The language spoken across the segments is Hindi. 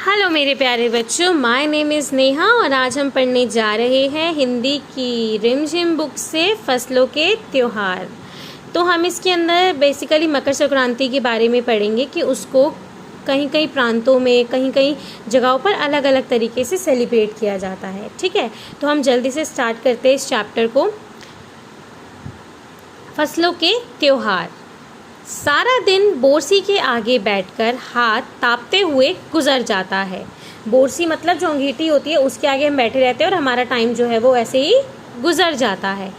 हेलो मेरे प्यारे बच्चों, माय नेम इज़ नेहा और आज हम पढ़ने जा रहे हैं हिंदी की रिमझिम बुक से फसलों के त्योहार। तो हम इसके अंदर बेसिकली मकर संक्रांति के बारे में पढ़ेंगे कि उसको कहीं कहीं प्रांतों में कहीं कहीं जगहों पर अलग अलग तरीके से सेलिब्रेट किया जाता है। ठीक है, तो हम जल्दी से स्टार्ट करते हैं इस चैप्टर को। फसलों के त्योहार। सारा दिन बोरसी के आगे बैठकर हाथ तापते हुए गुजर जाता है। बोरसी मतलब जो अंगीठी होती है उसके आगे हम बैठे रहते हैं और हमारा टाइम जो है वो ऐसे ही गुजर जाता है।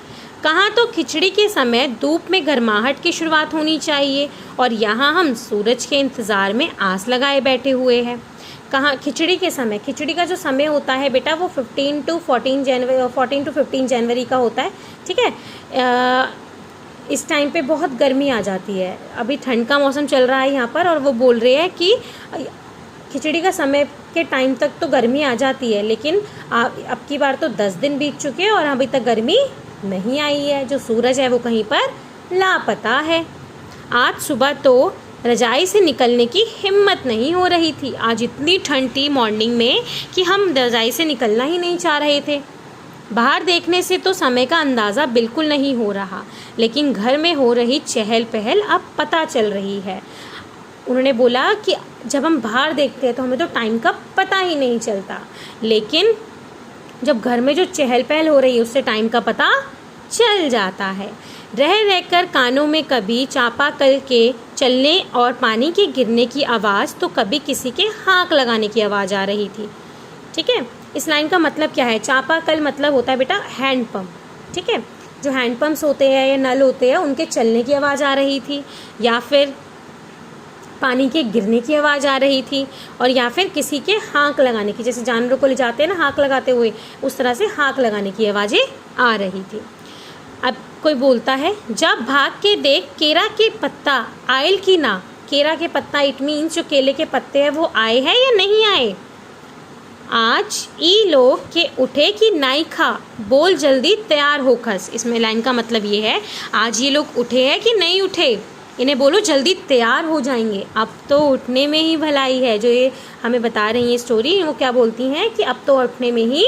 कहाँ तो खिचड़ी के समय धूप में गर्माहट की शुरुआत होनी चाहिए और यहाँ हम सूरज के इंतज़ार में आस लगाए बैठे हुए हैं। कहाँ खिचड़ी के समय, खिचड़ी का जो समय होता है बेटा वो 14 to 15 जनवरी का होता है। ठीक है, इस टाइम पे बहुत गर्मी आ जाती है। अभी ठंड का मौसम चल रहा है यहाँ पर और वो बोल रहे हैं कि खिचड़ी का समय के टाइम तक तो गर्मी आ जाती है, लेकिन अब की बार तो 10 दिन बीत चुके हैं और अभी तक गर्मी नहीं आई है। जो सूरज है वो कहीं पर लापता है। आज सुबह तो रजाई से निकलने की हिम्मत नहीं हो रही थी। आज इतनी ठंड थी मॉर्निंग में कि हम रजाई से निकलना ही नहीं चाह रहे थे। बाहर देखने से तो समय का अंदाज़ा बिल्कुल नहीं हो रहा, लेकिन घर में हो रही चहल पहल अब पता चल रही है। उन्होंने बोला कि जब हम बाहर देखते हैं तो हमें तो टाइम का पता ही नहीं चलता, लेकिन जब घर में जो चहल पहल हो रही है उससे टाइम का पता चल जाता है। रह रहकर कानों में कभी चापाकल के चलने और पानी के गिरने की आवाज़ तो कभी किसी के हाँक लगाने की आवाज़ आ रही थी। ठीक है, इस लाइन का मतलब क्या है? चापाकल मतलब होता है बेटा हैंडपम्प। ठीक है, जो हैंडपम्प्स होते हैं या नल होते हैं उनके चलने की आवाज़ आ रही थी, या फिर पानी के गिरने की आवाज़ आ रही थी, और या फिर किसी के हाँक लगाने की, जैसे जानवरों को ले जाते हैं ना हाँक लगाते हुए, उस तरह से हाँक लगाने की आवाज़ें आ रही थी। अब कोई बोलता है, जब भाग के देख केरा के पत्ता आयल की ना। केरा के पत्ता इट मीन्स जो केले के पत्ते हैं वो आए हैं या नहीं आए। आज ई लोग के उठे कि नाई खा, बोल जल्दी तैयार हो खस। इसमें लाइन का मतलब ये है, आज ये लोग उठे हैं कि नहीं उठे, इन्हें बोलो जल्दी तैयार हो जाएंगे। अब तो उठने में ही भलाई है। जो ये हमें बता रही है स्टोरी, वो क्या बोलती हैं कि अब तो उठने में ही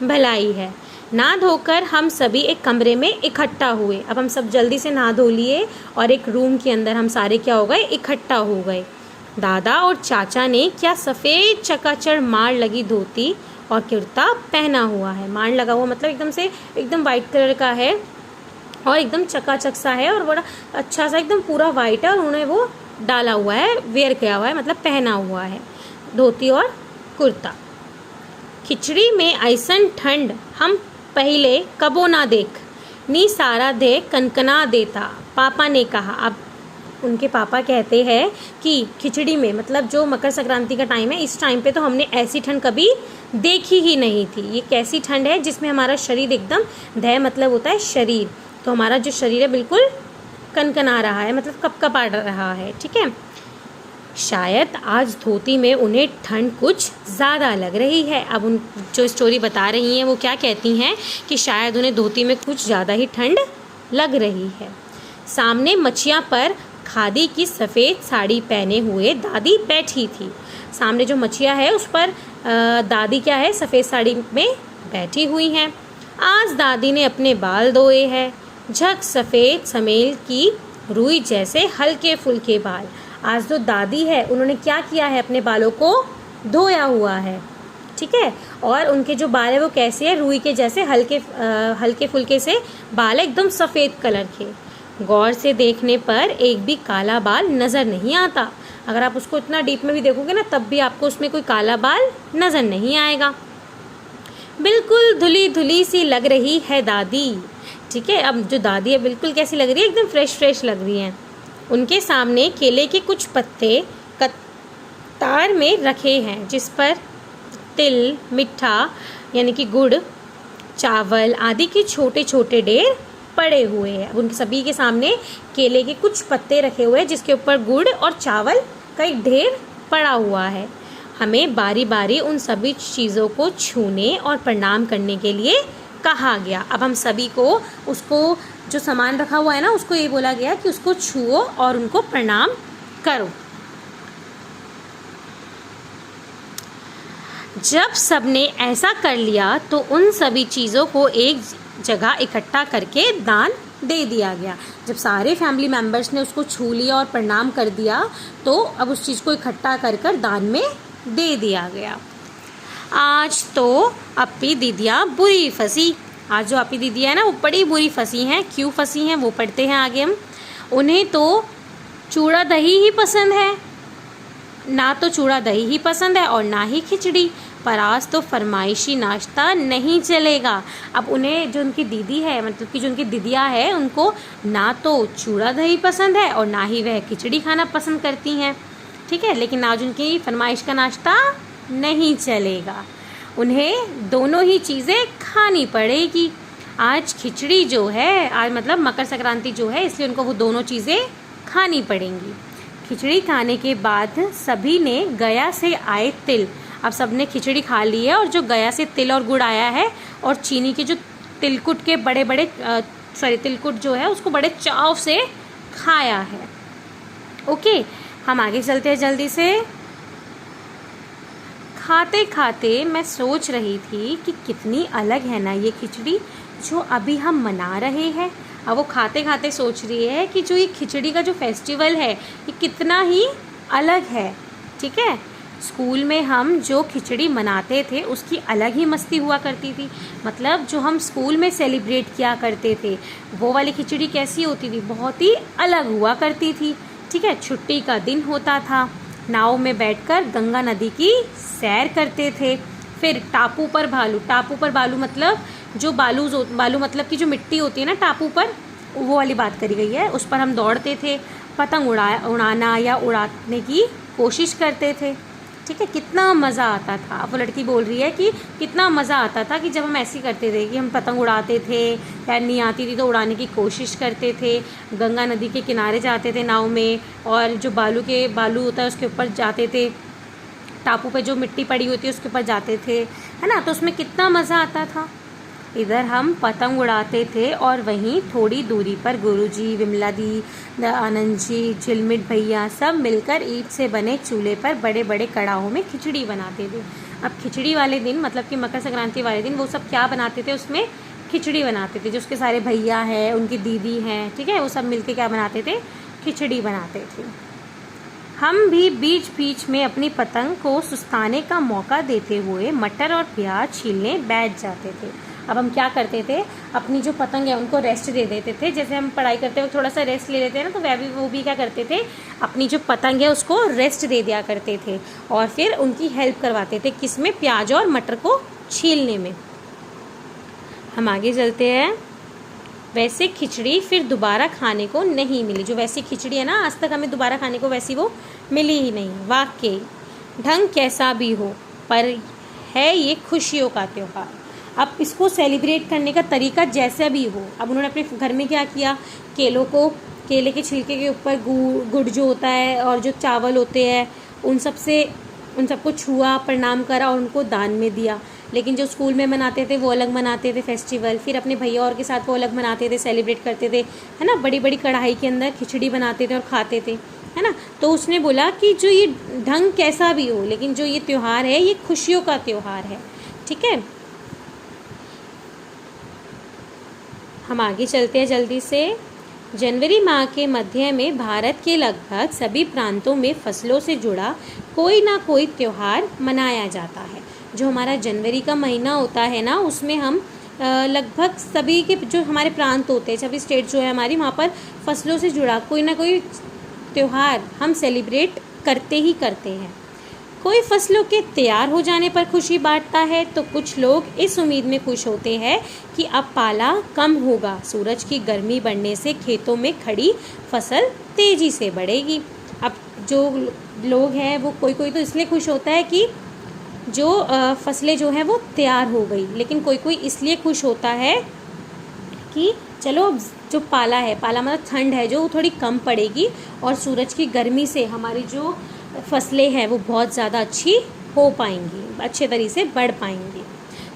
भलाई है। नहा धोकर हम सभी एक कमरे में इकट्ठा हुए। अब हम सब जल्दी से नहा धो लिए और एक रूम के अंदर हम सारे क्या हो गए, इकट्ठा हो गए। दादा और चाचा ने क्या सफ़ेद चकाचर मार लगी धोती और कुर्ता पहना हुआ है। मार लगा हुआ मतलब एकदम से एकदम वाइट कलर का है और एकदम चकाचक सा है और बड़ा अच्छा सा एकदम पूरा वाइट है, और उन्होंने वो डाला हुआ है, वेयर किया हुआ है, मतलब पहना हुआ है धोती और कुर्ता। खिचड़ी में ऐसन ठंड हम पहले कबो ना देख, नी सारा दे कनकना देता, पापा ने कहा। अब उनके पापा कहते हैं कि खिचड़ी में मतलब जो मकर संक्रांति का टाइम है, इस टाइम पे तो हमने ऐसी ठंड कभी देखी ही नहीं थी। ये कैसी ठंड है जिसमें हमारा शरीर एकदम, दह मतलब होता है शरीर, तो हमारा जो शरीर है बिल्कुल कनकना रहा है, मतलब कपकपा रहा है। ठीक है, शायद आज धोती में उन्हें ठंड कुछ ज़्यादा लग रही है। अब उन जो स्टोरी बता रही हैं वो क्या कहती हैं कि शायद उन्हें धोती में कुछ ज़्यादा ही ठंड लग रही है। सामने मचिया पर खादी की सफ़ेद साड़ी पहने हुए दादी बैठी थी। सामने जो मचिया है उस पर दादी क्या है, सफ़ेद साड़ी में बैठी हुई हैं। आज दादी ने अपने बाल धोए हैं, झक सफ़ेद समेल की रुई जैसे हल्के फुल्के बाल। आज जो दादी है उन्होंने क्या किया है, अपने बालों को धोया हुआ है। ठीक है, और उनके जो बाल है वो कैसे है, रुई के जैसे हल्के फुल्के से बाल है, एकदम सफ़ेद कलर के। गौर से देखने पर एक भी काला बाल नज़र नहीं आता। अगर आप उसको इतना डीप में भी देखोगे ना तब भी आपको उसमें कोई काला बाल नज़र नहीं आएगा। बिल्कुल धुली धुली सी लग रही है दादी। ठीक है, अब जो दादी है बिल्कुल कैसी लग रही है, एकदम फ्रेश लग रही हैं। उनके सामने केले के कुछ पत्ते कतार में रखे हैं, जिस पर तिल, मिठा यानी कि गुड़, चावल आदि के छोटे छोटे ढेर पड़े हुए हैं। अब उनके सभी के सामने केले के कुछ पत्ते रखे हुए हैं जिसके ऊपर गुड़ और चावल का एक ढेर पड़ा हुआ है। हमें बारी बारी उन सभी चीज़ों को छूने और प्रणाम करने के लिए कहा गया। अब हम सभी को उसको जो सामान रखा हुआ है ना उसको ये बोला गया कि उसको छुओ और उनको प्रणाम करो। जब सबने ऐसा कर लिया तो उन सभी चीज़ों को एक जगह इकट्ठा करके दान दे दिया गया। जब सारे फैमिली मेम्बर्स ने उसको छू लिया और प्रणाम कर दिया तो अब उस चीज़ को इकट्ठा कर कर दान में दे दिया गया। आज तो अपी दीदियाँ बुरी फंसी। आज जो अपी दीदियाँ है ना वो बड़ी बुरी फंसी हैं। क्यों फंसी हैं वो पढ़ते हैं आगे हम। उन्हें तो चूड़ा दही ही पसंद है, ना तो चूड़ा दही ही पसंद है और ना ही खिचड़ी, पर आज तो फरमाइशी नाश्ता नहीं चलेगा। अब उन्हें जो उनकी दीदी है, मतलब कि जो उनकी दीदियाँ है, उनको ना तो चूड़ा दही पसंद है और ना ही वह खिचड़ी खाना पसंद करती हैं, ठीक है। लेकिन आज उनकी फरमाइश का नाश्ता नहीं चलेगा, उन्हें दोनों ही चीज़ें खानी पड़ेगी। आज खिचड़ी जो है, आज मतलब मकर संक्रांति जो है, इसलिए उनको वो दोनों चीज़ें खानी पड़ेंगी। खिचड़ी खाने के बाद सभी ने गया से आए तिल, अब सबने खिचड़ी खा ली है और जो गया से तिल और गुड़ आया है और चीनी के जो तिलकुट के बड़े बड़े तिलकुट जो है उसको बड़े चाव से खाया है। ओके, हम आगे चलते हैं जल्दी से। खाते खाते मैं सोच रही थी कि कितनी अलग है ना ये खिचड़ी जो अभी हम मना रहे हैं। अब वो खाते खाते सोच रही है कि जो ये खिचड़ी का जो फेस्टिवल है ये कितना ही अलग है, ठीक है। स्कूल में हम जो खिचड़ी मनाते थे उसकी अलग ही मस्ती हुआ करती थी। मतलब जो हम स्कूल में सेलिब्रेट किया करते थे वो वाली खिचड़ी कैसी होती थी, बहुत ही अलग हुआ करती थी, ठीक है। छुट्टी का दिन होता था, नाव में बैठकर गंगा नदी की सैर करते थे। फिर टापू पर बालू मतलब जो बालू मतलब कि जो मिट्टी होती है ना टापू पर, वो वाली बात करी गई है। उस पर हम दौड़ते थे, पतंग उड़ाना या उड़ाने की कोशिश करते थे, ठीक है। कितना मज़ा आता था। वो लड़की बोल रही है कि कितना मज़ा आता था कि जब हम ऐसे करते थे कि हम पतंग उड़ाते थे, या नहीं आती थी तो उड़ाने की कोशिश करते थे, गंगा नदी के किनारे जाते थे नाव में, और जो बालू होता है उसके ऊपर जाते थे, टापू पे जो मिट्टी पड़ी होती है उसके ऊपर जाते थे, है ना। तो उसमें कितना मज़ा आता था। इधर हम पतंग उड़ाते थे और वहीं थोड़ी दूरी पर गुरुजी, विमला दी, आनंद जी, झिलमिट भैया सब मिलकर ईंट से बने चूल्हे पर बड़े बड़े कड़ाहों में खिचड़ी बनाते थे। अब खिचड़ी वाले दिन, मतलब कि मकर संक्रांति वाले दिन, वो सब क्या बनाते थे, उसमें खिचड़ी बनाते थे। जो उसके सारे भैया हैं, उनकी दीदी हैं, ठीक है, वो सब मिलके क्या बनाते थे, खिचड़ी बनाते थे। हम भी बीच बीच में अपनी पतंग को सुस्ताने का मौका देते हुए मटर और प्याज छीलने बैठ जाते थे। अब हम क्या करते थे, अपनी जो पतंग है उनको रेस्ट दे देते थे। जैसे हम पढ़ाई करते वक्त थोड़ा सा रेस्ट ले लेते हैं ना, तो वो भी क्या करते थे, अपनी जो पतंग है उसको रेस्ट दे दिया करते थे और फिर उनकी हेल्प करवाते थे, किसमें, प्याज और मटर को छीलने में। हम आगे चलते हैं। वैसे खिचड़ी फिर दोबारा खाने को नहीं मिली। जो वैसी खिचड़ी है ना, आज तक हमें दोबारा खाने को वैसी वो मिली ही नहीं। वाकई ढंग कैसा भी हो, पर है ये खुशियों का त्यौहार। अब इसको सेलिब्रेट करने का तरीका जैसा भी हो, अब उन्होंने अपने घर में क्या किया, केले के छिलके के ऊपर गुड़ जो होता है और जो चावल होते हैं उन सबको छुआ, प्रणाम करा और उनको दान में दिया। लेकिन जो स्कूल में मनाते थे वो अलग मनाते थे फेस्टिवल, फिर अपने भैया और के साथ वो अलग मनाते थे, सेलिब्रेट करते थे, है ना। बड़ी बड़ी कढ़ाई के अंदर खिचड़ी बनाते थे और खाते थे, है ना। तो उसने बोला कि जो ये ढंग कैसा भी हो, लेकिन जो ये त्यौहार है ये खुशियों का त्यौहार है, ठीक है। हम आगे चलते हैं जल्दी से। जनवरी माह के मध्य में भारत के लगभग सभी प्रांतों में फसलों से जुड़ा कोई ना कोई त्यौहार मनाया जाता है। जो हमारा जनवरी का महीना होता है ना, उसमें हम लगभग सभी के जो हमारे प्रांत होते हैं, सभी स्टेट जो है हमारी, वहाँ पर फसलों से जुड़ा कोई ना कोई त्यौहार हम सेलिब्रेट करते ही करते हैं। कोई फसलों के तैयार हो जाने पर खुशी बांटता है तो कुछ लोग इस उम्मीद में खुश होते हैं कि अब पाला कम होगा, सूरज की गर्मी बढ़ने से खेतों में खड़ी फसल तेज़ी से बढ़ेगी। अब जो लोग हैं वो कोई तो इसलिए खुश होता है कि जो फसलें जो हैं वो तैयार हो गई, लेकिन कोई इसलिए खुश होता है कि चलो जो पाला मतलब ठंड है जो थोड़ी कम पड़ेगी और सूरज की गर्मी से हमारी जो फसलें हैं वो बहुत ज़्यादा अच्छी हो पाएंगी, अच्छे तरीके से बढ़ पाएंगी।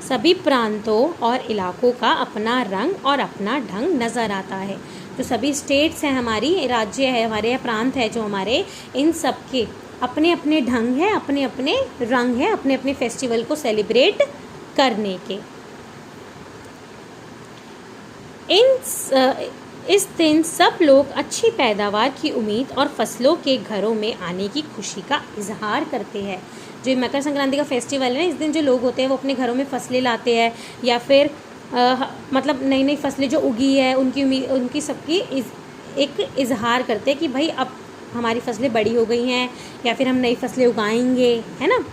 सभी प्रांतों और इलाकों का अपना रंग और अपना ढंग नज़र आता है। जो सभी स्टेट्स हैं हमारी, राज्य है हमारे, प्रांत है जो हमारे, इन सब के अपने अपने ढंग है, अपने अपने रंग है, अपने अपने फेस्टिवल को सेलिब्रेट करने के। इस दिन सब लोग अच्छी पैदावार की उम्मीद और फसलों के घरों में आने की खुशी का इजहार करते हैं। जो मकर संक्रांति का फेस्टिवल है, इस दिन जो लोग होते हैं वो अपने घरों में फसलें लाते हैं, या फिर मतलब नई नई फसलें जो उगी है उनकी उम्मीद, उनकी सबकी एक इजहार करते हैं कि भाई अब हमारी फसलें बड़ी हो गई हैं, या फिर हम नई फसलें उगाएंगे, है ना।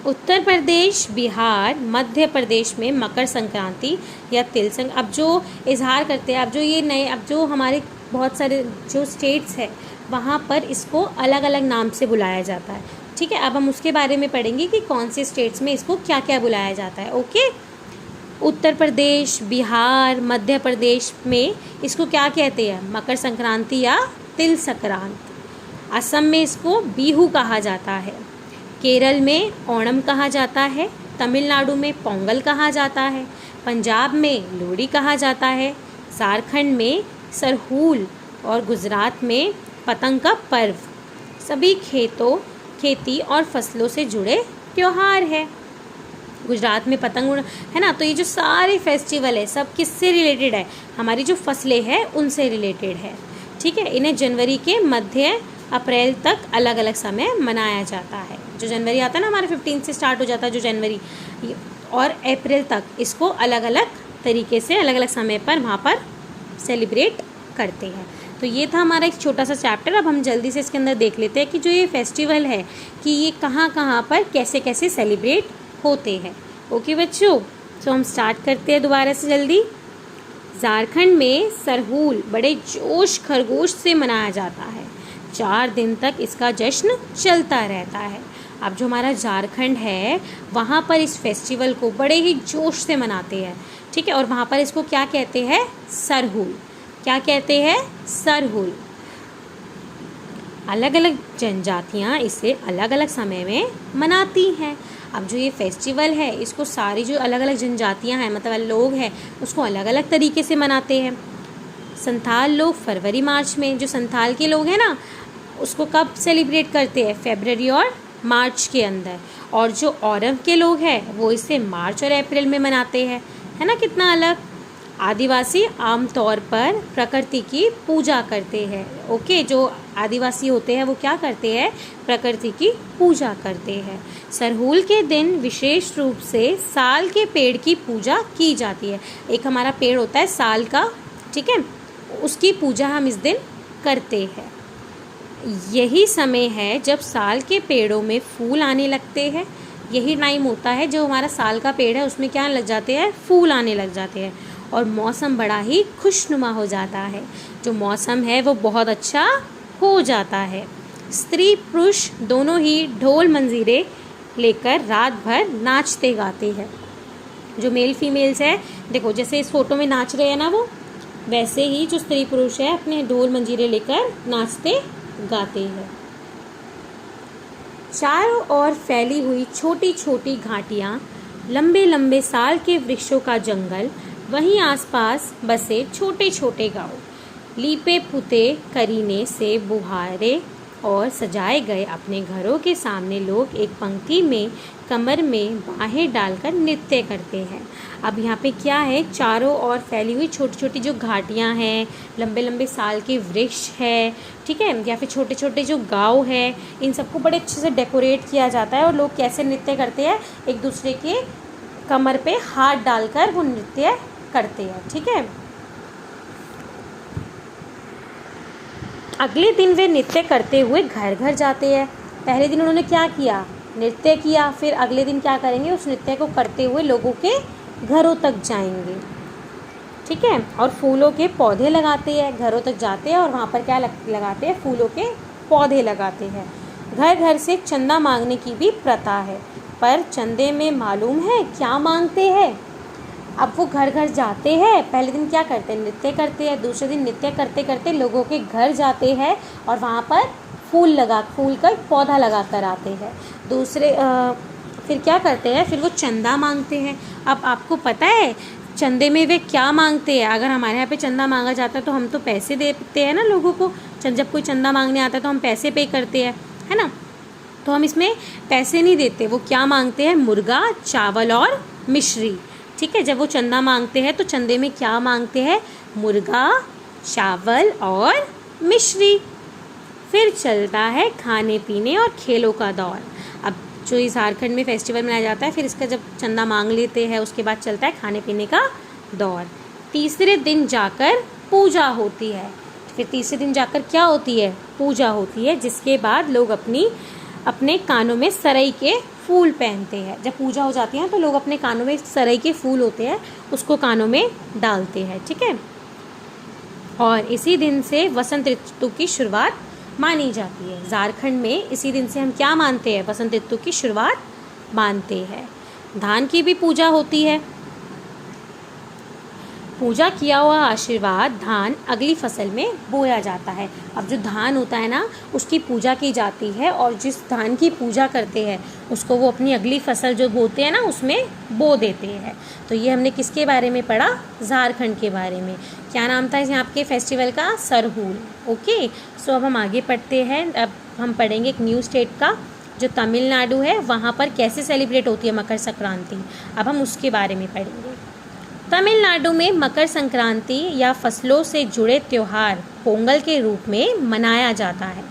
उत्तर प्रदेश, बिहार, मध्य प्रदेश में मकर संक्रांति या तिल संक्रांति, अब जो इजहार करते हैं, अब जो ये नए, अब जो हमारे बहुत सारे जो स्टेट्स है वहाँ पर इसको अलग अलग नाम से बुलाया जाता है। ठीक है, अब हम उसके बारे में पढ़ेंगे कि कौन से स्टेट्स में इसको क्या क्या बुलाया जाता है। ओके, उत्तर प्रदेश, बिहार, मध्य प्रदेश में इसको क्या कहते हैं? मकर संक्रांति या तिल संक्रांति। असम में इसको बिहू कहा जाता है, केरल में ओणम कहा जाता है, तमिलनाडु में पोंगल कहा जाता है, पंजाब में लोहड़ी कहा जाता है, झारखंड में सरहूल और गुजरात में पतंग का पर्व। सभी खेती और फसलों से जुड़े त्यौहार है। गुजरात में पतंग है ना। तो ये जो सारे फेस्टिवल है सब किससे रिलेटेड है? हमारी जो फसलें हैं उनसे रिलेटेड है। ठीक है, इन्हें जनवरी के मध्य अप्रैल तक अलग अलग समय मनाया जाता है। जो जनवरी आता है ना हमारा 15 से स्टार्ट हो जाता है जो जनवरी, और अप्रैल तक इसको अलग अलग तरीके से अलग अलग समय पर वहाँ पर सेलिब्रेट करते हैं। तो ये था हमारा एक छोटा सा चैप्टर। अब हम जल्दी से इसके अंदर देख लेते हैं कि जो ये फेस्टिवल है कि ये कहाँ कहाँ पर कैसे कैसे सेलिब्रेट होते हैं। ओके बच्चों, तो हम स्टार्ट करते हैं दोबारा से जल्दी। झारखंड में सरहूल बड़े जोश खरगोश से मनाया जाता है। 4 दिन तक इसका जश्न चलता रहता है। अब जो हमारा झारखंड है वहाँ पर इस फेस्टिवल को बड़े ही जोश से मनाते हैं। ठीक है, और वहाँ पर इसको क्या कहते हैं? सरहूल। क्या कहते हैं? सरहूल। अलग अलग जनजातियाँ इसे अलग अलग समय में मनाती हैं। अब जो ये फेस्टिवल है इसको सारी जो अलग अलग जनजातियाँ हैं, मतलब लोग हैं, उसको अलग अलग तरीके से मनाते हैं। संथाल लोग फरवरी मार्च में, जो संथाल के लोग हैं ना उसको कब सेलिब्रेट करते हैं? फरवरी और मार्च के अंदर। और जो औरव के लोग हैं वो इसे मार्च और अप्रैल में मनाते हैं। है ना, कितना अलग। आदिवासी आमतौर पर प्रकृति की पूजा करते हैं। ओके, जो आदिवासी होते हैं वो क्या करते हैं? प्रकृति की पूजा करते हैं। सरहूल के दिन विशेष रूप से साल के पेड़ की पूजा की जाती है। एक हमारा पेड़ होता है साल का, ठीक है, उसकी पूजा हम इस दिन करते हैं। यही समय है जब साल के पेड़ों में फूल आने लगते हैं। यही टाइम होता है जो हमारा साल का पेड़ है उसमें क्या लग जाते हैं? फूल आने लग जाते हैं, और मौसम बड़ा ही खुशनुमा हो जाता है। जो मौसम है वो बहुत अच्छा हो जाता है। स्त्री पुरुष दोनों ही ढोल मंजीरे लेकर रात भर नाचते गाते हैं। जो मेल फीमेल्स है, देखो जैसे इस फोटो में नाच रहे हैं ना, वो वैसे ही जो स्त्री पुरुष है अपने ढोल मंजीरे लेकर नाचते गाते हैं। चारों ओर फैली हुई छोटी छोटी घाटियाँ, लंबे लंबे साल के वृक्षों का जंगल, वहीं आसपास बसे छोटे छोटे गांव, लीपे पुते करीने से बुहारे और सजाए गए अपने घरों के सामने लोग एक पंक्ति में कमर में बाहें डालकर नृत्य करते हैं। अब यहाँ पे क्या है? चारों ओर फैली हुई छोटी छोटी जो घाटियाँ हैं, लंबे लंबे साल के वृक्ष है, ठीक है, या फिर छोटे छोटे जो गांव है, इन सबको बड़े अच्छे से डेकोरेट किया जाता है। और लोग कैसे नृत्य करते हैं? एक दूसरे के कमर पे हाथ डालकर वो नृत्य करते हैं। ठीक है, अगले दिन वे नृत्य करते हुए घर घर जाते हैं। पहले दिन उन्होंने क्या किया? नृत्य किया। फिर अगले दिन क्या करेंगे? उस नृत्य को करते हुए लोगों के घरों तक जाएंगे। ठीक है, और फूलों के पौधे लगाते हैं। घरों तक जाते हैं और वहाँ पर क्या लगाते हैं? फूलों के पौधे लगाते हैं। घर घर से चंदा मांगने की भी प्रथा है, पर चंदे में मालूम है क्या मांगते हैं? अब वो घर घर जाते हैं। पहले दिन क्या करते हैं? नृत्य करते हैं। दूसरे दिन नृत्य करते करते लोगों के घर जाते हैं और वहाँ पर फूल का पौधा लगा कर आते हैं। फिर क्या करते हैं? फिर वो चंदा मांगते हैं। अब आपको पता है चंदे में वे क्या मांगते हैं। अगर हमारे यहाँ पे चंदा मांगा जाता है तो हम तो पैसे देते हैं ना लोगों को। जब कोई चंदा मांगने आता है तो हम पैसे पे करते हैं, है ना। तो हम इसमें पैसे नहीं देते। वो क्या मांगते हैं, मुर्गा, चावल और मिश्री। ठीक है, जब वो चंदा मांगते हैं तो चंदे में क्या मांगते हैं, मुर्गा, चावल और मिश्री। फिर चलता है खाने पीने और खेलों का दौर। अब जो इस झारखंड में फेस्टिवल मनाया जाता है, फिर इसका जब चंदा मांग लेते हैं उसके बाद चलता है खाने पीने का दौर। तीसरे दिन जाकर पूजा होती है। फिर तीसरे दिन जाकर क्या होती है, पूजा होती है, जिसके बाद लोग अपने कानों में सरई के फूल पहनते हैं। जब पूजा हो जाती है तो लोग अपने कानों में सरई के फूल होते हैं उसको कानों में डालते हैं। ठीक है, और इसी दिन से वसंत ऋतु की शुरुआत मानी जाती है। झारखंड में इसी दिन से हम क्या मानते हैं, वसंत ऋतु की शुरुआत मानते हैं। धान की भी पूजा होती है। पूजा किया हुआ आशीर्वाद धान अगली फसल में बोया जाता है। अब जो धान होता है ना उसकी पूजा की जाती है, और जिस धान की पूजा करते हैं उसको वो अपनी अगली फसल जो बोते हैं ना उसमें बो देते हैं। तो ये हमने किसके बारे में पढ़ा, झारखंड के बारे में। क्या नाम था यहाँ के फेस्टिवल का, सरहूल। ओके, सो अब हम आगे पढ़ते हैं। अब हम पढ़ेंगे एक न्यू स्टेट का जो तमिलनाडु है, वहाँ पर कैसे सेलिब्रेट होती है मकर संक्रांति। अब हम उसके बारे में पढ़ेंगे। तमिलनाडु में मकर संक्रांति या फसलों से जुड़े त्यौहार पोंगल के रूप में मनाया जाता है।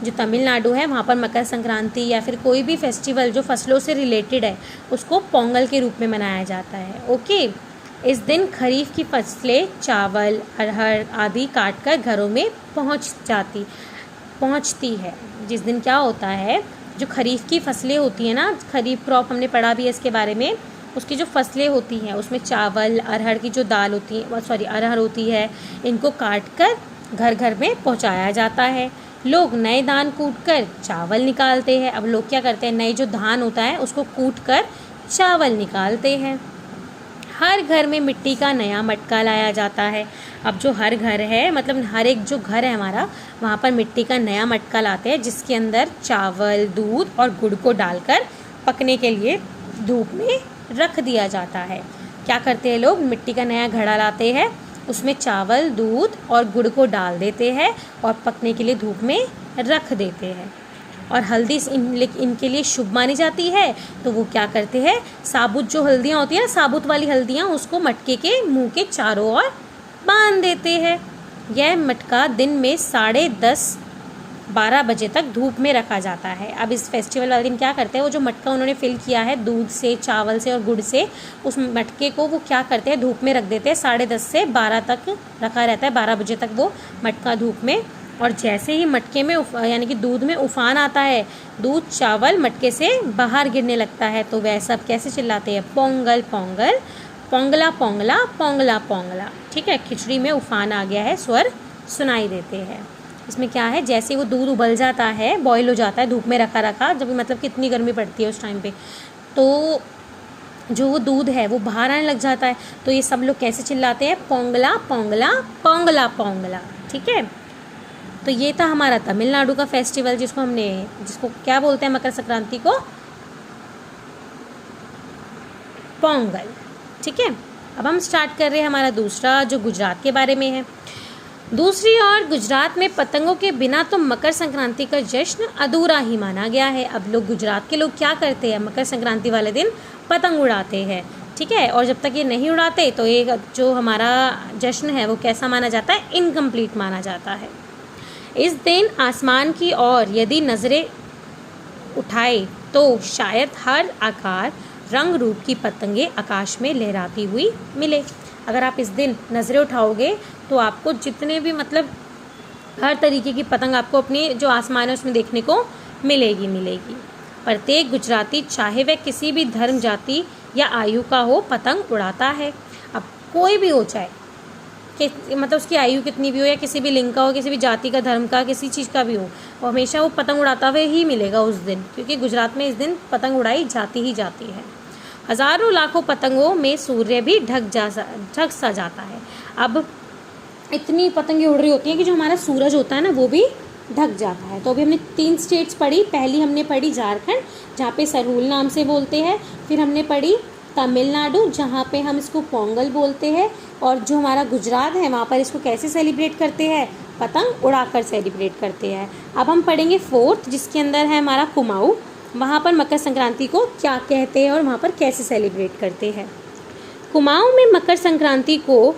जो तमिलनाडु है वहाँ पर मकर संक्रांति या फिर कोई भी फेस्टिवल जो फसलों से रिलेटेड है उसको पोंगल के रूप में मनाया जाता है। ओके, इस दिन खरीफ की फसलें चावल, अरहर आदि काटकर घरों में पहुँचती है। जिस दिन क्या होता है, जो खरीफ की फसलें होती है ना, खरीफ क्रॉप हमने पढ़ा भी है इसके बारे में, उसकी जो फसलें होती हैं उसमें चावल, अरहर की जो दाल होती है, अरहर होती है, इनको काट कर घर घर में पहुंचाया जाता है। लोग नए धान कूट कर चावल निकालते हैं। अब लोग क्या करते हैं, नए जो धान होता है उसको कूट कर चावल निकालते हैं। हर घर में मिट्टी का नया मटका लाया जाता है। अब जो हर घर है, मतलब हर एक जो घर है हमारा, वहाँ पर मिट्टी का नया मटका लाते हैं जिसके अंदर चावल, दूध और गुड़ को डालकर पकने के लिए धूप में रख दिया जाता है। क्या करते हैं लोग, मिट्टी का नया घड़ा लाते हैं, उसमें चावल, दूध और गुड़ को डाल देते हैं और पकने के लिए धूप में रख देते हैं। और हल्दी इनके लिए शुभ मानी जाती है, तो वो क्या करते हैं, साबुत जो हल्दियाँ होती हैं, साबुत वाली हल्दियाँ, उसको मटके के मुंह के चारों ओर बांध देते हैं। यह मटका दिन में 10:30-12 बजे तक धूप में रखा जाता है। अब इस फेस्टिवल वाले दिन क्या करते हैं, वो जो मटका उन्होंने फिल किया है दूध से, चावल से और गुड़ से, उस मटके को वो क्या करते हैं, धूप में रख देते हैं। 10:30 से 12 तक रखा रहता है, 12 बजे तक वो मटका धूप में। और जैसे ही मटके में यानी कि दूध में उफान आता है, दूध चावल मटके से बाहर गिरने लगता है, तो वह सब कैसे चिल्लाते हैं, पोंगल पोंगल, पोंगला पोंगला, पोंगला पोंगला। ठीक है, खिचड़ी में उफान आ गया है, स्वर सुनाई देते हैं। इसमें क्या है, जैसे वो दूध उबल जाता है, बॉईल हो जाता है धूप में रखा रखा, जब मतलब कितनी गर्मी पड़ती है उस टाइम पे, तो जो वो दूध है वो बाहर आने लग जाता है। तो ये सब लोग कैसे चिल्लाते हैं, पोंगला पोंगला, पोंगला पोंगला। ठीक है, तो ये था हमारा तमिलनाडु का फेस्टिवल जिसको क्या बोलते हैं, मकर संक्रांति को पोंगल। ठीक है, अब हम स्टार्ट कर रहे हैं हमारा दूसरा जो गुजरात के बारे में है। दूसरी ओर गुजरात में पतंगों के बिना तो मकर संक्रांति का जश्न अधूरा ही माना गया है। अब लोग गुजरात के लोग क्या करते हैं, मकर संक्रांति वाले दिन पतंग उड़ाते हैं। ठीक है, और जब तक ये नहीं उड़ाते तो ये जो हमारा जश्न है वो कैसा माना जाता है, इनकम्प्लीट माना जाता है। इस दिन आसमान की ओर यदि नज़रें उठाए तो शायद हर आकार, रंग रूप की पतंगे आकाश में लहराती हुई मिले। अगर आप इस दिन नज़रें उठाओगे तो आपको जितने भी मतलब हर तरीके की पतंग आपको अपने जो आसमान है उसमें देखने को मिलेगी। प्रत्येक गुजराती चाहे वह किसी भी धर्म, जाति या आयु का हो, पतंग उड़ाता है। अब कोई भी हो, चाहे कि मतलब उसकी आयु कितनी भी हो, या किसी भी लिंग का हो, किसी भी जाति का, धर्म का, किसी चीज़ का भी हो, वो हमेशा वो पतंग उड़ाता हुआ ही मिलेगा उस दिन, क्योंकि गुजरात में इस दिन पतंग उड़ाई जाती ही जाती है। हज़ारों लाखों पतंगों में सूर्य भी ढक सा जाता है। अब इतनी पतंगें उड़ रही होती हैं कि जो हमारा सूरज होता है ना वो भी ढक जाता है। तो अभी हमने 3 स्टेट्स पढ़ी। पहली हमने पढ़ी झारखंड, जहाँ पे सरहूल नाम से बोलते हैं। फिर हमने पढ़ी तमिलनाडु जहाँ पे हम इसको पोंगल बोलते हैं, और जो हमारा गुजरात है वहाँ पर इसको कैसे सेलिब्रेट करते हैं, पतंग उड़ाकर सेलिब्रेट करते हैं। अब हम पढ़ेंगे 4th, जिसके अंदर है हमारा कुमाऊँ। वहाँ पर मकर संक्रांति को क्या कहते हैं और वहाँ पर कैसे सेलिब्रेट करते हैं। कुमाऊँ में मकर संक्रांति को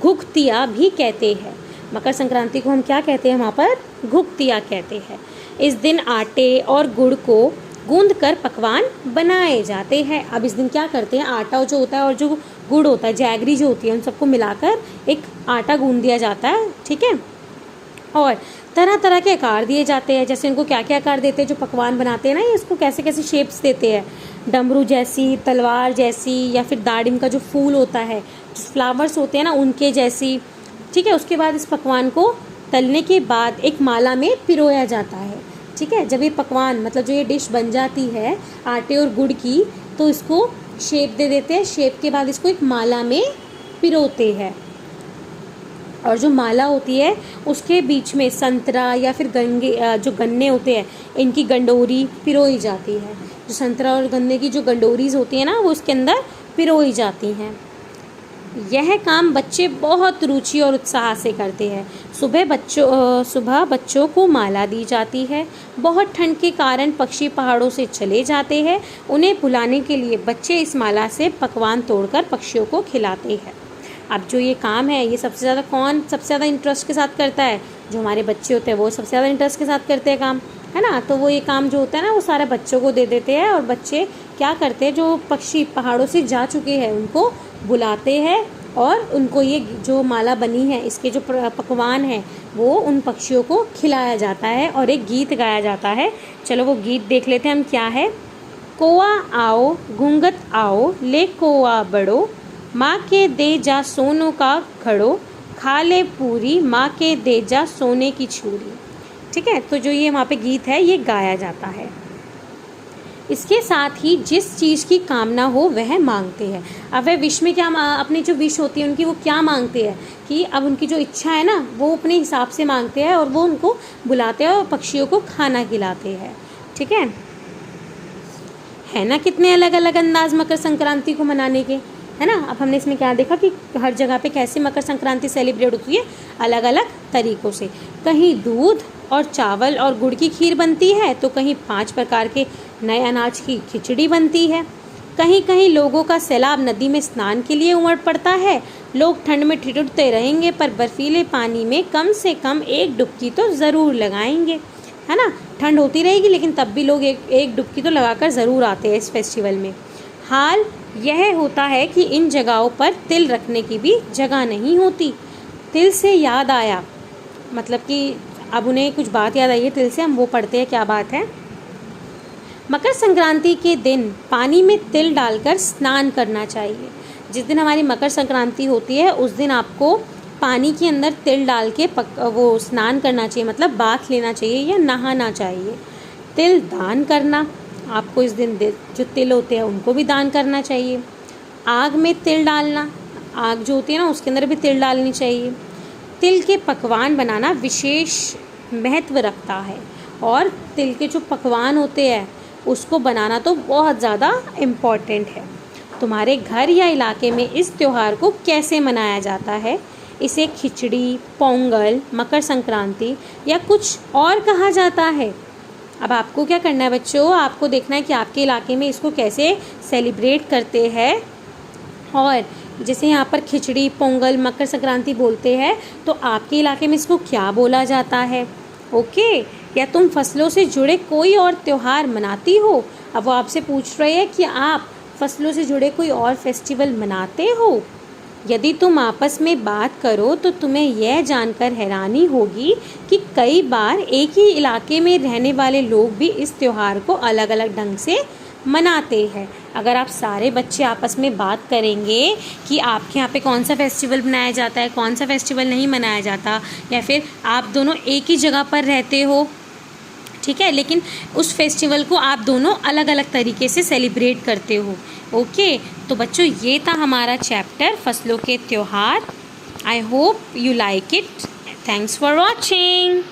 घुघतिया भी कहते हैं। मकर संक्रांति को हम क्या कहते हैं, वहाँ पर घुघतिया कहते हैं। इस दिन आटे और गुड़ को गूंदकर पकवान बनाए जाते हैं। अब इस दिन क्या करते हैं, आटा जो होता है और जो गुड़ होता है, जैगरी जो होती है, उन सबको मिलाकर एक आटा गूंद दिया जाता है, ठीक है। और तरह तरह के आकार दिए जाते हैं। जैसे इनको क्या क्या आकार देते हैं, जो पकवान बनाते हैं ना, ये इसको कैसे कैसे शेप्स देते हैं, डमरू जैसी, तलवार जैसी, या फिर दाड़िम का जो फूल होता है, जो फ्लावर्स होते हैं ना, उनके जैसी, ठीक है। उसके बाद इस पकवान को तलने के बाद एक माला में पिरोया जाता है, ठीक है। जब ये पकवान मतलब जो ये डिश बन जाती है आटे और गुड़ की, तो इसको शेप दे देते हैं। शेप के बाद इसको एक माला में पिरोते हैं, और जो माला होती है उसके बीच में संतरा या फिर जो गन्ने होते हैं, इनकी गंडोरी पिरोई जाती है। जो संतरा और गन्ने की जो गंडोरीज होती है ना, वो उसके अंदर पिरोई जाती हैं। यह काम बच्चे बहुत रुचि और उत्साह से करते हैं। सुबह बच्चों को माला दी जाती है। बहुत ठंड के कारण पक्षी पहाड़ों से चले जाते हैं। उन्हें भुलाने के लिए बच्चे इस माला से पकवान तोड़कर पक्षियों को खिलाते हैं। अब जो ये काम है, ये सबसे ज़्यादा कौन सबसे ज़्यादा इंटरेस्ट के साथ करता है, जो हमारे बच्चे होते हैं वो सबसे ज़्यादा इंटरेस्ट के साथ करते हैं काम, है ना। तो वो ये काम जो होता है ना, वो सारे बच्चों को दे देते हैं, और बच्चे क्या करते हैं, जो पक्षी पहाड़ों से जा चुके हैं उनको बुलाते हैं, और उनको ये जो माला बनी है, इसके जो पकवान हैं, वो उन पक्षियों को खिलाया जाता है, और एक गीत गाया जाता है। चलो वो गीत देख लेते हैं हम क्या है। कोआ आओ घूंघट आओ, ले कोआ बड़ो, माँ के दे जा सोनों का घड़ो, खा ले पूरी, माँ के दे जा सोने की छुरी, ठीक है। तो जो ये वहाँ पे गीत है, ये गाया जाता है। इसके साथ ही जिस चीज़ की कामना हो वह मांगते हैं। अब वह विश में क्या अपनी जो विश होती है उनकी, वो क्या मांगते हैं कि अब उनकी जो इच्छा है ना, वो अपने हिसाब से मांगते हैं, और वो उनको बुलाते हैं और पक्षियों को खाना खिलाते हैं, ठीक है ना। कितने अलग अलग अंदाज मकर संक्रांति को मनाने के, है ना। अब हमने इसमें क्या देखा कि हर जगह पे कैसे मकर संक्रांति सेलिब्रेट होती है, अलग अलग तरीक़ों से। कहीं दूध और चावल और गुड़ की खीर बनती है, तो कहीं 5 प्रकार के नए अनाज की खिचड़ी बनती है। कहीं कहीं लोगों का सैलाब नदी में स्नान के लिए उमड़ पड़ता है। लोग ठंड में ठिठुरते रहेंगे, पर बर्फीले पानी में कम से कम एक डुबकी तो ज़रूर लगाएंगे, है ना। ठंड होती रहेगी, लेकिन तब भी लोग एक डुबकी तो लगाकर ज़रूर आते हैं इस फेस्टिवल में। हाल यह होता है कि इन जगहों पर तिल रखने की भी जगह नहीं होती। तिल से याद आया, मतलब कि अब उन्हें कुछ बात याद आई है तिल से, हम वो पढ़ते हैं क्या बात है। मकर संक्रांति के दिन पानी में तिल डालकर स्नान करना चाहिए। जिस दिन हमारी मकर संक्रांति होती है, उस दिन आपको पानी के अंदर तिल डाल के वो स्नान करना चाहिए, मतलब बाथ लेना चाहिए या नहाना चाहिए। तिल दान करना, आपको इस दिन जो तिल होते हैं उनको भी दान करना चाहिए। आग में तिल डालना, आग जो होती है ना उसके अंदर भी तिल डालनी चाहिए। तिल के पकवान बनाना विशेष महत्व रखता है, और तिल के जो पकवान होते हैं उसको बनाना तो बहुत ज़्यादा इम्पॉर्टेंट है। तुम्हारे घर या इलाके में इस त्यौहार को कैसे मनाया जाता है? इसे खिचड़ी, पोंगल, मकर संक्रांति या कुछ और कहा जाता है? अब आपको क्या करना है बच्चों, आपको देखना है कि आपके इलाके में इसको कैसे सेलिब्रेट करते हैं। और जैसे यहाँ पर खिचड़ी, पोंगल, मकर संक्रांति बोलते हैं, तो आपके इलाके में इसको क्या बोला जाता है? ओके, या तुम फसलों से जुड़े कोई और त्यौहार मनाती हो? अब वो आपसे पूछ रहे हैं कि आप फसलों से जुड़े कोई और फेस्टिवल मनाते हो? यदि तुम आपस में बात करो तो तुम्हें यह जानकर हैरानी होगी कि कई बार एक ही इलाके में रहने वाले लोग भी इस त्यौहार को अलग अलग ढंग से मनाते हैं। अगर आप सारे बच्चे आपस में बात करेंगे कि आपके यहाँ पे कौन सा फेस्टिवल मनाया जाता है, कौन सा फेस्टिवल नहीं मनाया जाता, या फिर आप दोनों एक ही जगह पर रहते हो, ठीक है, लेकिन उस फेस्टिवल को आप दोनों अलग अलग तरीके से सेलिब्रेट करते हो। ओके, तो बच्चों ये था हमारा चैप्टर फसलों के त्यौहार। I hope you like it. Thanks for watching.